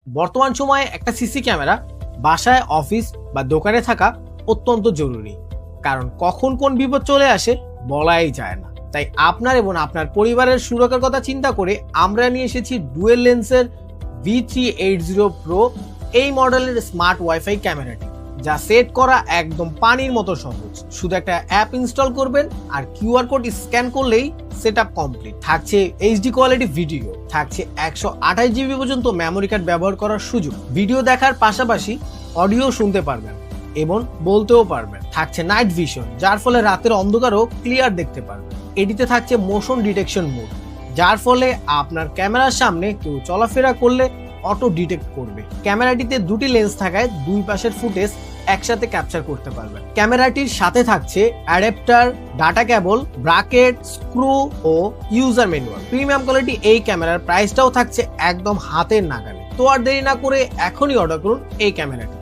বর্তমান সময়ে একটা সিসি ক্যামেরা বাসায়, অফিস বা দোকানে থাকা অত্যন্ত জরুরি, কারণ কখন কোন বিপদ চলে আসে বলাই যায় না। তাই আপনার এবং আপনার পরিবারের সুরক্ষার কথা চিন্তা করে আমরা নিয়ে এসেছি ডুয়েল লেন্সের V380 Pro এই মডেলের স্মার্ট ওয়াইফাই ক্যামেরাটি, যা সেট করা একদম পানির মতো সহজ। শুধু একটা অ্যাপ ইনস্টল করবেন আর কিউআর কোড স্ক্যান করলেই সেটআপ কমপ্লিট। থাকছে এইচডি কোয়ালিটি ভিডিও, থাকছে 128 জিবি পর্যন্ত মেমোরি কার্ড ব্যবহার করার সুযোগ, ভিডিও দেখার পাশাপাশি অডিও শুনতে পারবেন এবং বলতেও পারবেন। থাকছে নাইট ভিশন, যার ফলে রাতের অন্ধকারও ক্লিয়ার দেখতে পারবেন। এটিতে থাকছে মোশন ডিটেকশন মোড, যার ফলে আপনার ক্যামেরার সামনে কেউ চলাফেরা করলে অটো ডিটেক্ট করবে। ক্যামেরাটিতে দুটি লেন্স থাকায় দুই পাশের ফুটেজ একসাথে ক্যাপচার করতে পারবেন। ক্যামেরাটির সাথে থাকছে adapter, data cable, bracket, screw ও ইউজার ম্যানুয়াল। প্রিমিয়াম কোয়ালিটি এই ক্যামেরার প্রাইসটাও থাকছে একদম হাতের নাগালে। তো আর দেরি না করে এখনই অর্ডার করুন এই ক্যামেরাটি।